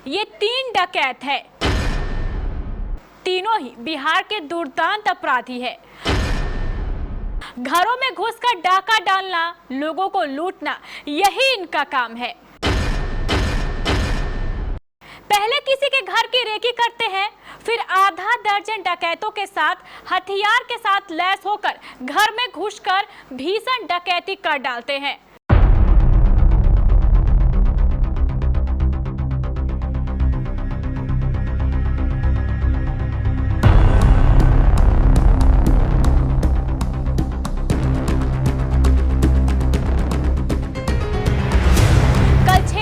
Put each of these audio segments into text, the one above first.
ये 3 डकैत है। तीनों ही बिहार के दुर्दांत अपराधी है। घरों में घुसकर डाका डालना, लोगों को लूटना, यही इनका काम है। पहले किसी के घर की रेकी करते हैं, फिर आधा दर्जन डकैतों के साथ हथियार के साथ लैस होकर घर में घुसकर भीषण डकैती कर डालते हैं।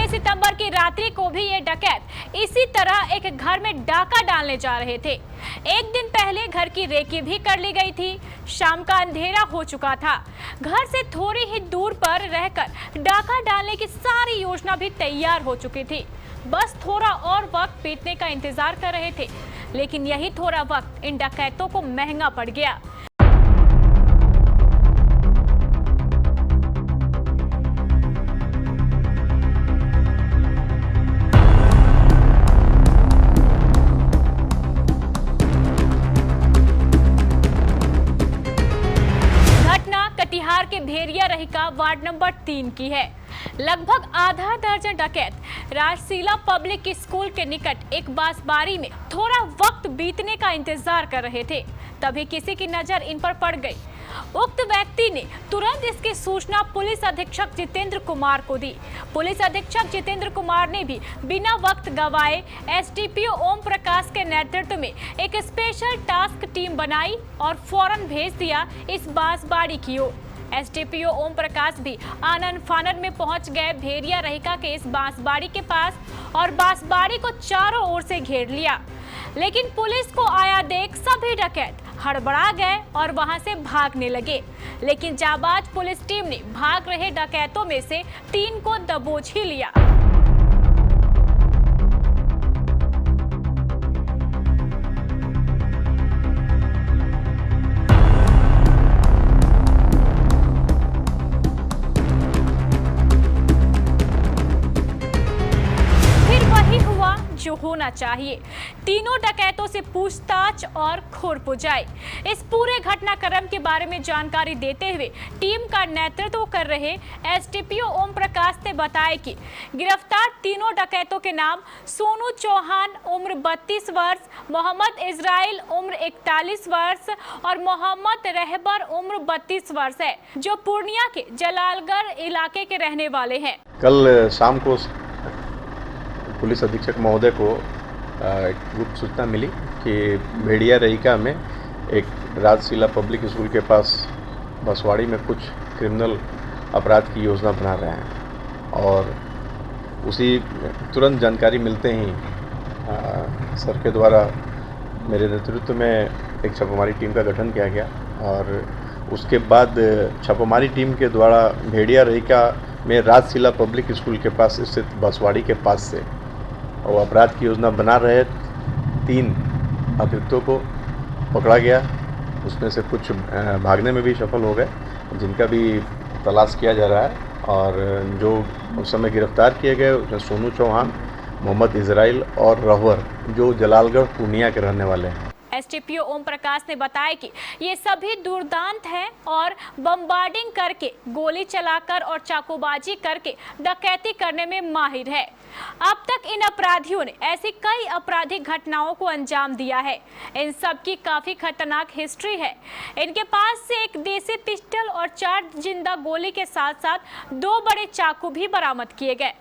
सितंबर की रात्रि को भी ये डकैत इसी तरह एक घर में डाका डालने जा रहे थे। एक दिन पहले घर की रेकी भी कर ली गई थी। शाम का अंधेरा हो चुका था। घर से थोड़ी ही दूर पर रहकर डाका डालने की सारी योजना भी तैयार हो चुकी थी। बस थोड़ा और वक्त बीतने का इंतजार कर रहे थे, लेकिन यही थोड़ा वक्त इन डकैतों को महंगा पड़ गया। कटिहार के भेरिया रहिका वार्ड नंबर 3 की है। लगभग आधा दर्जन डकैत राजशीला पब्लिक स्कूल के निकट एक बांसबारी में थोड़ा वक्त बीतने का इंतजार कर रहे थे। तभी किसी की नजर इन पर पड़ गई। उक्त व्यक्ति ने तुरंत इसकी सूचना पुलिस अधीक्षक जितेंद्र कुमार को दी। पुलिस अधीक्षक जितेंद्र कुमार ने भी बिना वक्त गवाए एसडीपीओ ओम प्रकाश के नेतृत्व में एक स्पेशल टास्क टीम बनाई और फौरन भेज दिया इस बांसबाड़ी की ओर। एसडीपीओ ओम प्रकाश भी आनन फानन में पहुंच गए भेरिया रहिका के इस बांसबाड़ी के पास और बांसबाड़ी को चारों ओर से घेर लिया। लेकिन पुलिस को आया देख सभी डकैत हड़बड़ा गए और वहां से भागने लगे। लेकिन जाबाज पुलिस टीम ने भाग रहे डकैतों में से 3 को दबोच ही लिया। जो होना चाहिए, तीनों डकैतों से पूछताछ और खुरपुजाई। इस पूरे घटनाक्रम के बारे में जानकारी देते हुए टीम का नेतृत्व कर रहे एसडीपीओ ओम प्रकाश ने बताया कि गिरफ्तार तीनों डकैतों के नाम सोनू चौहान उम्र 32 वर्ष, मोहम्मद इजराइल उम्र 41 वर्ष और मोहम्मद रहबर उम्र 32 वर्ष है, जो पूर्णिया के जलालगढ़ इलाके के रहने वाले हैं। कल शाम को पुलिस अधीक्षक महोदय को एक गुप्त सूचना मिली कि भेड़िया रहिका में एक राजशीला पब्लिक स्कूल के पास बसवाड़ी में कुछ क्रिमिनल अपराध की योजना बना रहे हैं। और उसी तुरंत जानकारी मिलते ही सर के द्वारा मेरे नेतृत्व में एक छापामारी टीम का गठन किया गया और उसके बाद छापामारी टीम के द्वारा भेड़िया रहिका में राजशीला पब्लिक स्कूल के पास स्थित बसवाड़ी के पास से और अपराध की योजना बना रहे 3 अभियुक्तों को पकड़ा गया। उसमें से कुछ भागने में भी सफल हो गए, जिनका भी तलाश किया जा रहा है। और जो उस समय गिरफ्तार किए गए उसमें सोनू चौहान, मोहम्मद इजराइल और रहबर, जो जलालगढ़ पूर्णिया के रहने वाले हैं। एसडीपीओ ओम प्रकाश ने बताया कि ये सभी दुर्दांत हैं और बम्बार्डिंग करके, गोली चलाकर और चाकूबाजी करके डकैती करने में माहिर है। अब तक इन अपराधियों ने ऐसी कई आपराधिक घटनाओं को अंजाम दिया है। इन सब की काफी खतरनाक हिस्ट्री है। इनके पास से एक देसी पिस्टल और 4 जिंदा गोली के साथ साथ 2 बड़े चाकू भी बरामद किए गए।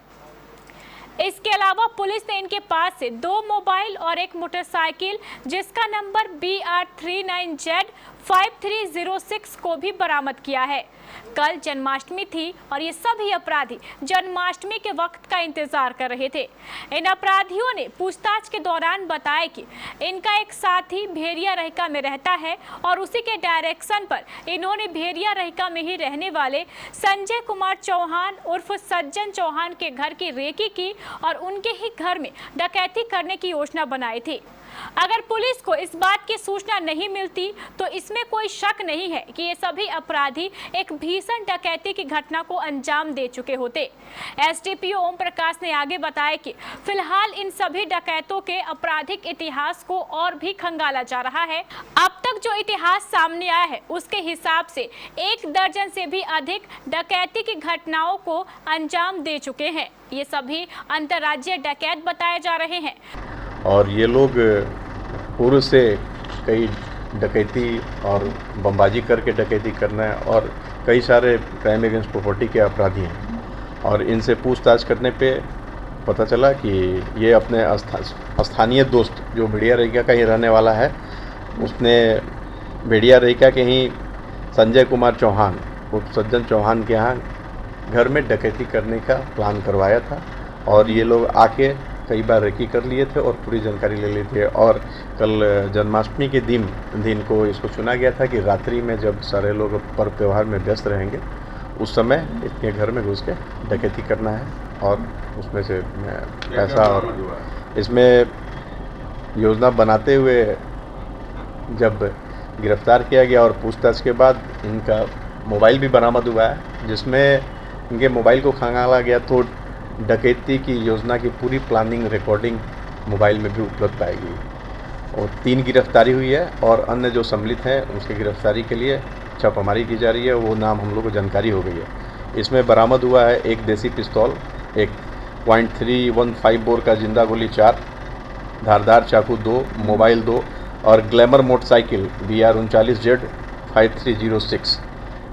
इसके अलावा पुलिस ने इनके पास से 2 मोबाइल और एक मोटरसाइकिल जिसका नंबर BR39Z5306 को भी बरामद किया है। कल जन्माष्टमी थी और ये सभी अपराधी जन्माष्टमी के वक्त का इंतजार कर रहे थे। इन अपराधियों ने पूछताछ के दौरान बताया कि इनका एक साथी भेरिया रहिका में रहता है और उसी के डायरेक्शन पर इन्होंने भेरिया रहिका में ही रहने वाले संजय कुमार चौहान उर्फ सज्जन चौहान के घर की रेकी की और उनके ही घर में डकैती करने की योजना बनाई थी। अगर पुलिस को इस बात की सूचना नहीं मिलती तो इसमें कोई शक नहीं है कि ये सभी अपराधी एक भीषण डकैती की घटना को अंजाम दे चुके होते। एसडीपीओ ओम प्रकाश ने आगे बताया कि फिलहाल इन सभी डकैतों के आपराधिक इतिहास को और भी खंगाला जा रहा है। अब तक जो इतिहास सामने आया है उसके हिसाब से 1 दर्जन से भी अधिक डकैती की घटनाओं को अंजाम दे चुके हैं। ये सभी अंतर्राज्यीय डकैत बताए जा रहे हैं और ये लोग पूर्व से कई डकैती और बमबाजी करके डकैती करना है और कई सारे क्राइम अगेंस्ट प्रॉपर्टी के अपराधी हैं। और इनसे पूछताछ करने पे पता चला कि ये अपने स्थानीय दोस्त जो भेड़िया रईका का ही रहने वाला है, उसने भेड़िया रईका के ही संजय कुमार चौहान उर्फ सज्जन चौहान के यहाँ घर में डकैती करने का प्लान करवाया था। और ये लोग आके कई बार रेकी कर लिए थे और पूरी जानकारी ले ली थी। और कल जन्माष्टमी के दिन को इसको चुना गया था कि रात्रि में जब सारे लोग पर्व त्यौहार में व्यस्त रहेंगे उस समय इसके घर में घुस के डकैती करना है और उसमें से पैसा और इसमें योजना बनाते हुए जब गिरफ्तार किया गया और पूछताछ के बाद इनका मोबाइल भी बरामद हुआ है, जिसमें इनके मोबाइल को खंगाला गया तो डकैती की योजना की पूरी प्लानिंग रिकॉर्डिंग मोबाइल में भी उपलब्ध पाएगी। और 3 गिरफ्तारी हुई है और अन्य जो सम्मिलित हैं उसकी गिरफ्तारी के लिए छापामारी की जा रही है। वो नाम हम लोग को जानकारी हो गई है। इसमें बरामद हुआ है एक देसी पिस्तौल, एक .315 बोर का जिंदा गोली 4, धारदार चाकू 2, मोबाइल 2 और ग्लैमर मोटरसाइकिल BR 39Z 5306।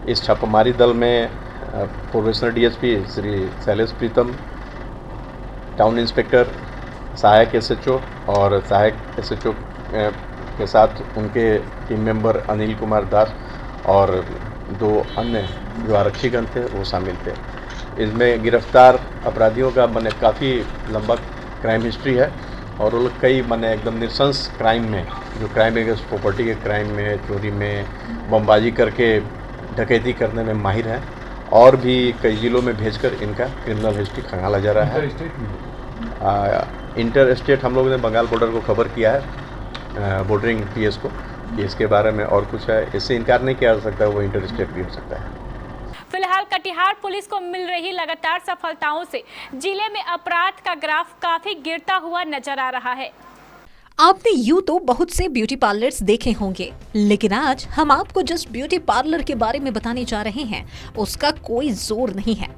इस छापामारी दल में प्रोबेशनर DSP श्री शैलेश प्रीतम, टाउन इंस्पेक्टर, सहायक SHO और सहायक SHO के साथ उनके टीम मेंबर अनिल कुमार दास और 2 अन्य जो आरक्षीगण थे वो शामिल थे। इसमें गिरफ्तार अपराधियों का काफ़ी लंबा क्राइम हिस्ट्री है और वो लोग कई एकदम निशंस क्राइम में, जो क्राइम अगेंस्ट प्रॉपर्टी के क्राइम में, चोरी में, बमबाजी करके डकैती करने में माहिर हैं और भी कई जिलों में भेजकर इनका क्रिमिनल हिस्ट्री खंगाला जा रहा है। इंटर स्टेट हम लोगों ने बंगाल बॉर्डर को खबर किया है, बॉर्डरिंग PS को, कि इसके बारे में और कुछ है। इससे इनकार नहीं किया जा सकता, वो इंटर स्टेट भी हो सकता है। फिलहाल कटिहार पुलिस को मिल रही लगातार सफलताओं से जिले में अपराध का ग्राफ काफी गिरता हुआ नजर आ रहा है। आपने यूं तो बहुत से ब्यूटी पार्लर्स देखे होंगे, लेकिन आज हम आपको जिस ब्यूटी पार्लर के बारे में बताने जा रहे हैं उसका कोई जोर नहीं है।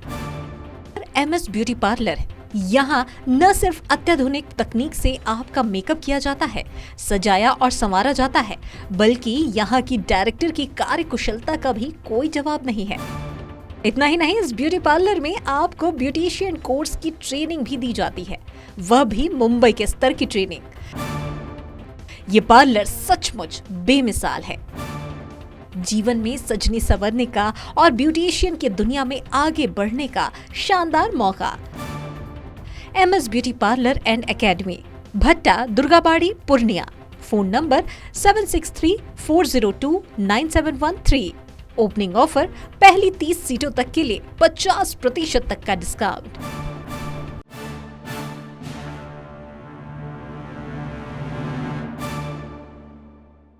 MS ब्यूटी पार्लर, यहाँ न सिर्फ अत्याधुनिक तकनीक से आपका मेकअप किया जाता है, सजाया और संवारा जाता है, बल्कि यहाँ की डायरेक्टर की कार्यकुशलता का भी कोई जवाब नहीं है। इतना ही नहीं, इस ब्यूटी पार्लर में आपको ब्यूटिशियन कोर्स की ट्रेनिंग भी दी जाती है, वह भी मुंबई के स्तर की ट्रेनिंग। ये पार्लर सचमुच बेमिसाल है। जीवन में सजने संवरने का और ब्यूटिशियन की दुनिया में आगे बढ़ने का शानदार मौका। MS beauty parlour and academy, Bhatta, Durgabari, Purnia. Phone number 7634029713। Opening offer, पहली 30 सीटों तक के लिए 50% तक का डिस्काउंट।